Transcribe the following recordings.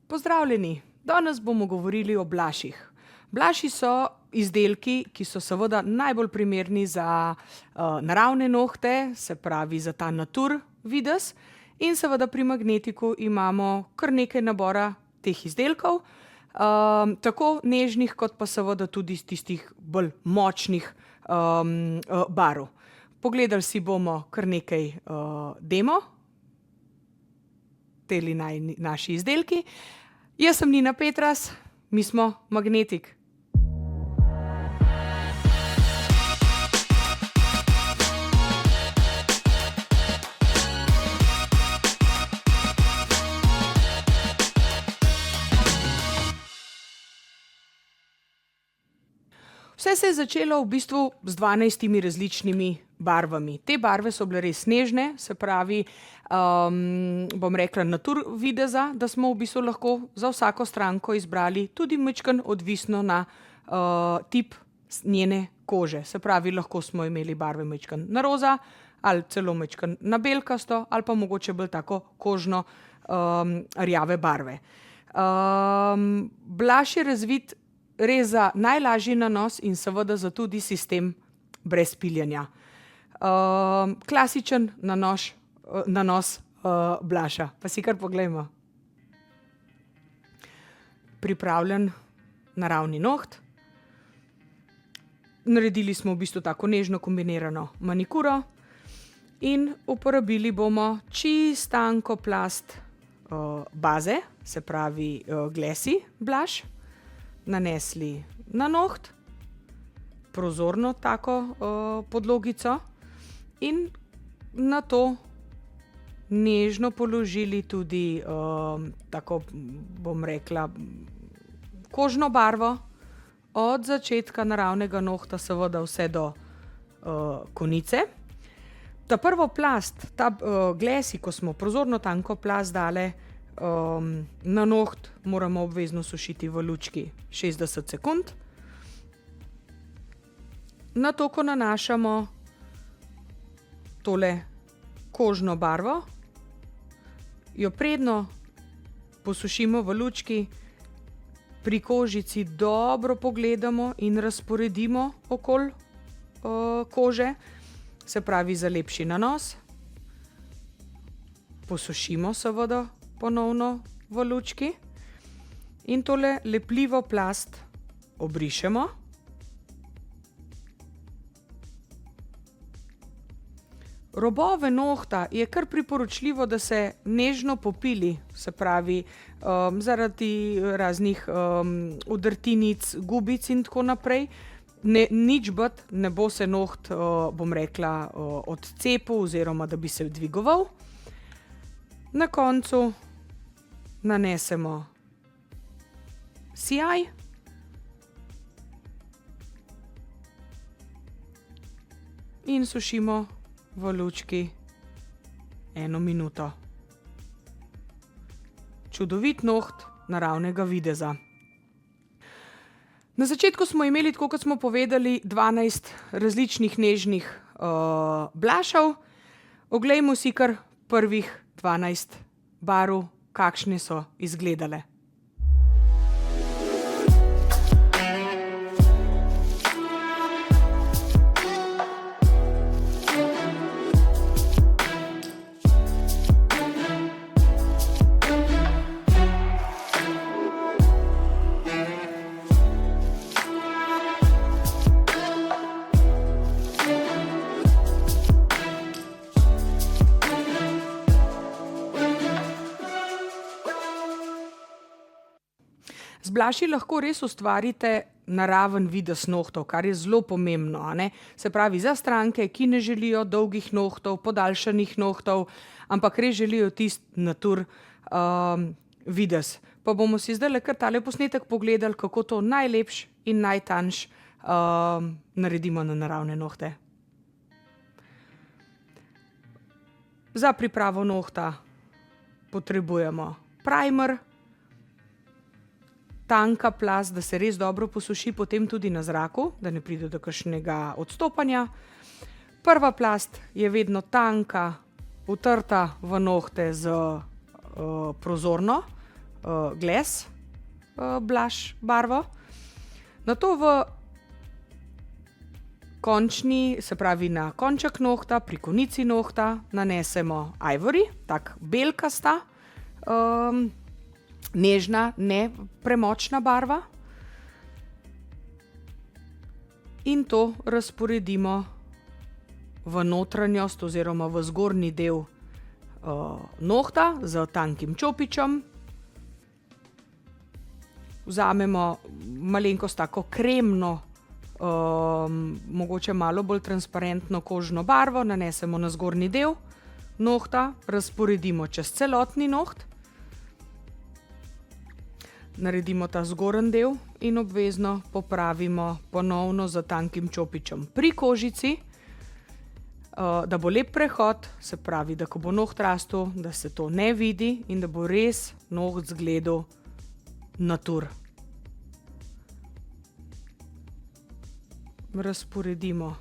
Pozdravljeni, danes bomo govorili o blaših. Blaši so izdelki, ki so seveda najbolj primerni za naravne nohte, se pravi za ta natur videz, in seveda pri Magnetiku imamo kar nekaj nabora teh izdelkov, tako nežnih kot pa seveda tudi tistih bolj močnih barv. Pogledali si bomo kar nekaj demo, teli naši izdelki. Jaz sem Nina Petras, mi smo Magnetik. Vse se je začelo v bistvu z 12 različnimi barvami. Te barve so bile res nežne, se pravi, bom rekla natur videza, da smo v bistvu lahko za vsako stranko izbrali tudi majčkeno odvisno na tip njene kože. Se pravi, lahko smo imeli barve majčkeno na roza ali celo majčkeno na belkasto ali pa mogoče bolj tako kožno rjave barve. Blaž je razvit res za najlažji nanos in seveda za tudi sistem brez piljenja. Klasičen nanos blaša, pa si kar poglejmo. Pripravljen naravni noht. Naredili smo v bistvu tako nežno kombinirano manikuro in uporabili bomo čisto tanko plast baze, se pravi glasi blaž. Nanesli na noht, prozorno tako podlogico in nato nežno položili tudi tako, bom rekla, kožno barvo od začetka naravnega nohta seveda vse do konice. Ta prvo plast, ta glesi, ko smo prozorno tanko plast dale na noht, moramo obvezno sušiti v lučki 60 sekund. Nato, ko nanašamo tole kožno barvo, jo predno posušimo v lučki, pri kožici dobro pogledamo in razporedimo okoli kože, se pravi za lepši nanos. Posušimo seveda ponovno v lučki in tole lepljivo plast obrišemo. Robove nohta je kar priporočljivo, da se nežno popili, se pravi zaradi raznih udrtinic, gubic in tako naprej. Nič bed ne bo se noht, bom rekla, odcepil oziroma da bi se dvigoval. Na koncu nanesemo sijaj in sušimo v lučki 1 minuto. Čudovit noht naravnega videza. Na začetku smo imeli, tako kot smo povedali, 12 različnih nežnih blašev. Oglejmo si kar prvih 12 barv, kakšne so izgledale. Z blaši lahko res ustvarite naraven videz nohtov, kar je zelo pomembno, a ne. Se pravi, za stranke, ki ne želijo dolgih nohtov, podaljšanih nohtov, ampak res želijo tisti natur videz. Pa bomo si zdajle kar tale posnetek pogledali, kako to najlepš in najtanjš naredimo na naravne nohte. Za pripravo nohta potrebujemo primer, tanka plast, da se res dobro posuši potem tudi na zraku, da ne pride do kakšnega odstopanja. Prva plast je vedno tanka, utrta v nohte z prozorno gles blush barvo. Nato v končni, se pravi na konček nohta, pri konici nohta nanesemo ivory, tak belkasta, nežna, ne premočna barva. In to razporedimo v notranjost oziroma v zgornji del nohta z tankim čopičem. Vzamemo malenkost tako kremno, mogoče malo bolj transparentno kožno barvo, nanesemo na zgornji del nohta, razporedimo čez celotni noht, naredimo ta zgoren del in obvezno popravimo ponovno z tankim čopičem pri kožici, da bo lep prehod, se pravi, da ko bo noht rastel, da se to ne vidi in da bo res noht zgledal natur. Razporedimo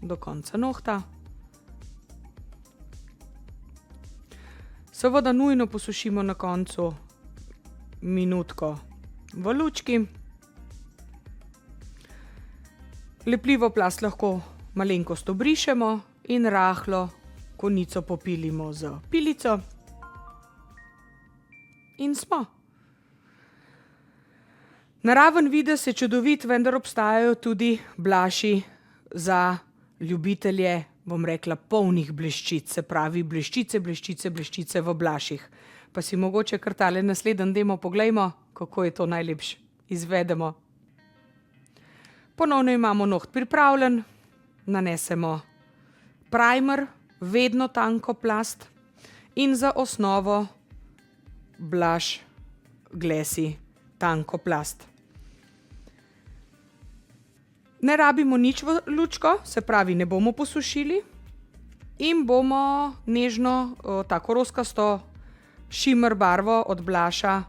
do konca nohta. Seveda nujno posušimo na koncu minutko v lučki. Lepljivo plast lahko malenkost obrišemo in rahlo konico popilimo z pilico. In smo. Naraven videz je čudovit, vendar obstajajo tudi blushi za ljubitelje, bom rekla, polnih bleščic, se pravi bleščice v blushih. Pa si mogoče kar tale naslednji demo poglejmo, kako je to najlepše. Izvedemo. Ponovno imamo noht pripravljen, nanesemo primer, vedno tanko plast in za osnovo blush glasi tanko plast. Ne rabimo nič v lučko, se pravi, ne bomo posušili in bomo nežno, tako roskasto shimmer barvo od blusha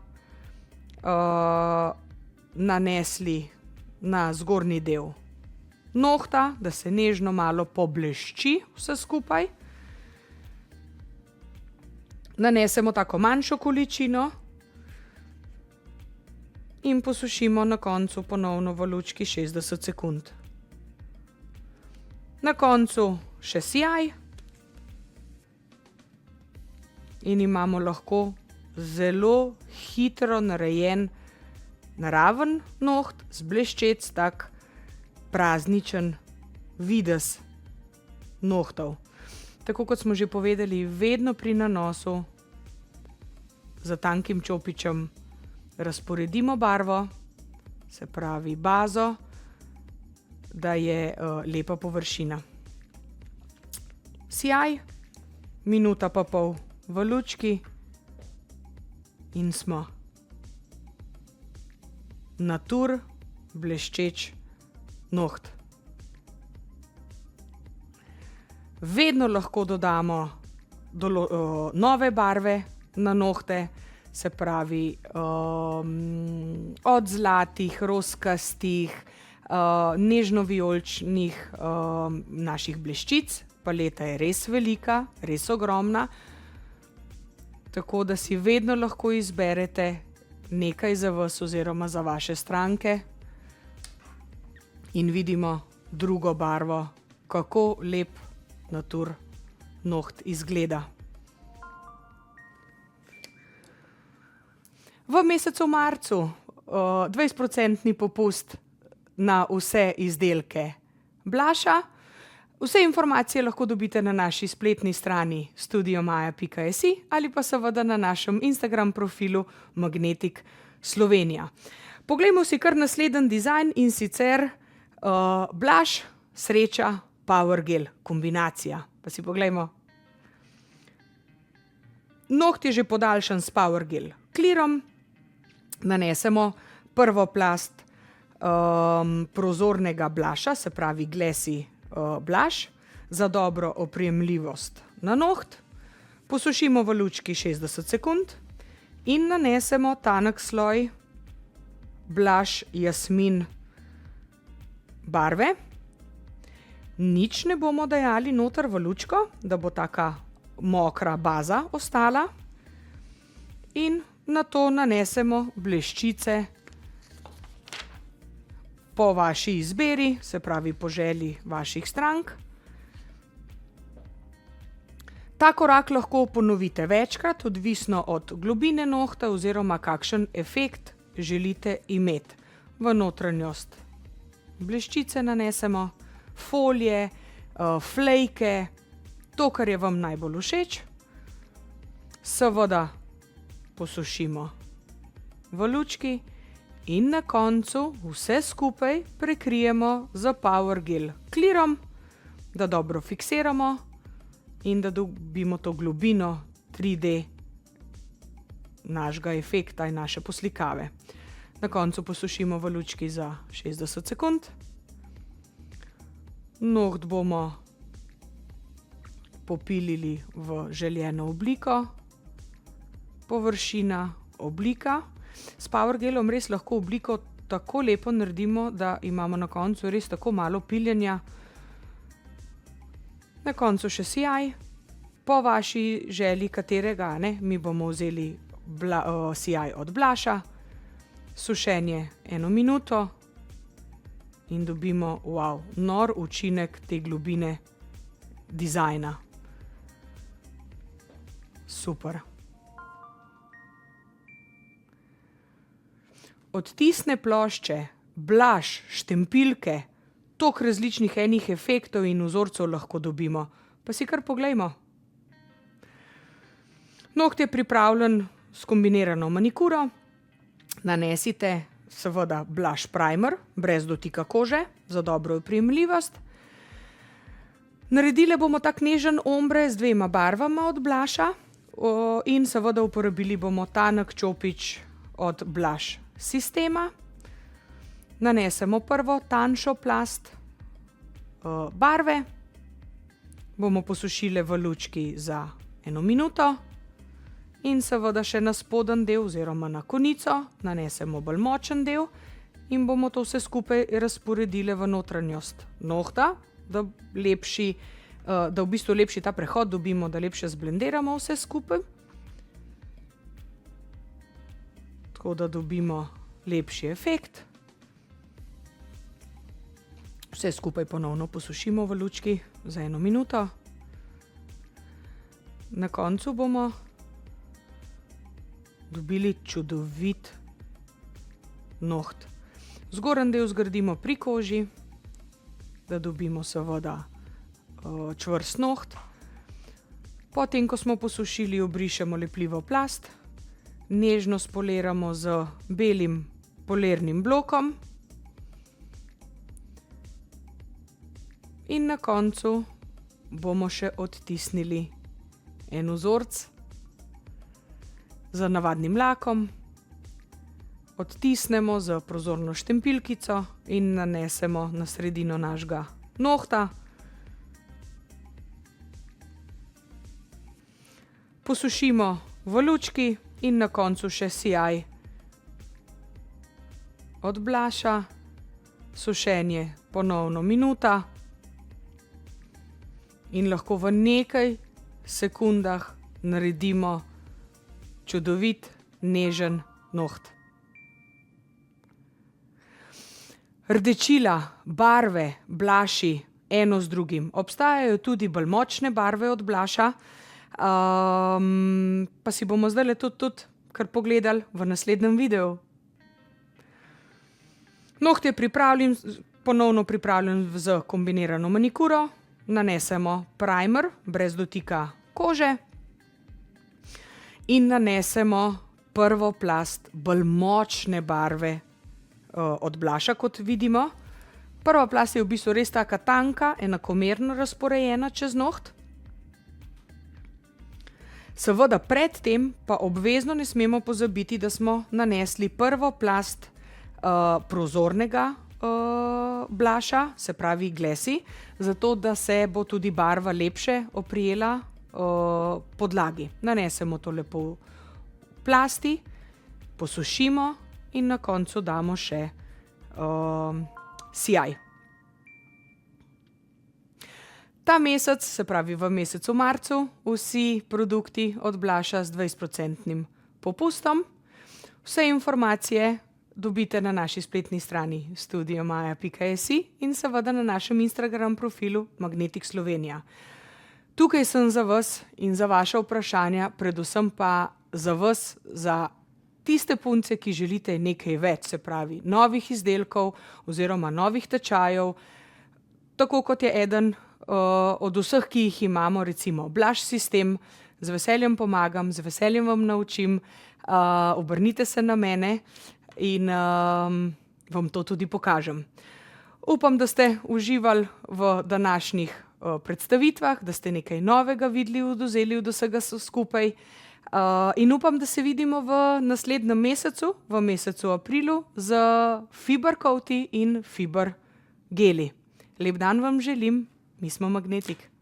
nanesli na zgornji del nohta, da se nežno malo poblešči vse skupaj. Nanesemo tako manjšo količino in posušimo na koncu ponovno v lučki 60 sekund. Na koncu še sijaj in imamo lahko zelo hitro narejen naraven noht z bleščec, tak prazničen videz nohtov. Tako kot smo že povedali, vedno pri nanosu za tankim čopičem razporedimo barvo, se pravi bazo, da je lepa površina. Sijaj, minuta pa pol v lučki in smo. Natur, bleščeč noht. Vedno lahko dodamo nove barve na nohte, se pravi od zlatih, roskastih, nežno-vijoličnih naših bleščic. Paleta je res velika, res ogromna, tako da si vedno lahko izberete nekaj za vas oziroma za vaše stranke in vidimo drugo barvo, kako lep natur noht izgleda. V mesecu marcu 20% popust na vse izdelke blusha. Vse informacije lahko dobite na naši spletni strani studiomaja.si ali pa seveda na našem Instagram profilu Magnetic Slovenija. Poglejmo si kar naslednji dizajn in sicer blush, sreča, power gel kombinacija. Pa si poglejmo. Noht je že podaljšan s power gel clearom. Nanesemo prvo plast prozornega blusha, se pravi glassy blush, za dobro oprijemljivost na noht. Posušimo v lučki 60 sekund in nanesemo tanek sloj blush jasmin barve. Nič ne bomo dajali noter v lučko, da bo taka mokra baza ostala. In Na to nanesemo bleščice po vaši izbiri, se pravi po želji vaših strank. Ta korak lahko ponovite večkrat, odvisno od globine nohta oziroma kakšen efekt želite imeti. V notranjost bleščice nanesemo, folije, flejke, to, kar je vam najbolj všeč. Seveda posušimo v lučki in na koncu vse skupaj prekrijemo z Power Gel Clearom, da dobro fiksiramo in da dobimo to globino 3D našega efekta in naše poslikave. Na koncu posušimo v lučki za 60 sekund. Noht bomo popilili v željeno obliko, površina, oblika. S Power Gelom res lahko obliko tako lepo naredimo, da imamo na koncu res tako malo piljenja. Na koncu še sijaj, po vaši želji katerega, mi bomo vzeli sijaj od blusha, sušenje 1 minuto in dobimo nor učinek te globine dizajna. Super. Odtisne plošče, blush, štempilke, toliko različnih enih efektov in vzorcev lahko dobimo. Pa si kar poglejmo. Noht je pripravljen s kombinirano manikuro. Nanesite seveda blush primer, brez dotika kože, za dobro oprijemljivost. Naredili bomo tak nežen ombre z 2 barvama od blusha in seveda uporabili bomo tanek čopič od blush sistema. Nanesemo prvo tanjšo plast barve, bomo posušili v lučki za 1 minuto in seveda še na spodnji del oziroma na konico nanesemo bolj močen del in bomo to vse skupaj razporedili v notranjost nohta, da v bistvu lepši ta prehod dobimo, da lepše zblendiramo vse skupaj. Tako da dobimo lepši efekt. Vse skupaj ponovno posušimo v lučki za 1 minuto. Na koncu bomo dobili čudovit noht. Zgornji del zgradimo pri koži, da dobimo seveda čvrst noht. Potem, ko smo posušili, obrišemo lepljivo plast, nežno spoliramo z belim polirnim blokom in na koncu bomo še odtisnili en vzorec z navadnim lakom. Odtisnemo z prozorno štempilkico in nanesemo na sredino našega nohta. Posušimo v lučki in na koncu še sijaj od blusha, sušenje ponovno minuta in lahko v nekaj sekundah naredimo čudovit, nežen noht. Rdečila, barve, blushi, eno z drugim. Obstajajo tudi bolj močne barve od blusha, pa si bomo zdajle tudi kar pogledali v naslednjem videu. Noht je ponovno pripravljen z kombinirano manikuro. Nanesemo primer brez dotika kože in nanesemo prvo plast bolj močne barve od blusha, kot vidimo. Prva plast je v bistvu res taka tanka, enakomerno razporejena čez noht. Seveda predtem pa obvezno ne smemo pozabiti, da smo nanesli prvo plast prozornega blusha, se pravi glassy, zato da se bo tudi barva lepše oprijela podlagi. Nanesemo to lepo v plasti, posušimo in na koncu damo še sijaj. Ta mesec, se pravi v mesecu marcu, vsi produkti od blusha z 20% popustom. Vse informacije dobite na naši spletni strani studiomaja.si in seveda na našem Instagram profilu Magnetik Slovenija. Tukaj sem za vas in za vaše vprašanja, predvsem pa za vas, za tiste punce, ki želite nekaj več, se pravi novih izdelkov oziroma novih tečajev, tako kot je eden od vseh, ki jih imamo, recimo Blaž sistem, z veseljem pomagam, z veseljem vam naučim, obrnite se na mene in vam to tudi pokažem. Upam, da ste uživali v današnjih predstavitvah, da ste nekaj novega videli, odvzeli od vsega skupaj. In upam, da se vidimo v naslednjem mesecu, v mesecu aprilu, z fiber kouti in fiber geli. Lep dan vam želim, mi smo Magnetik.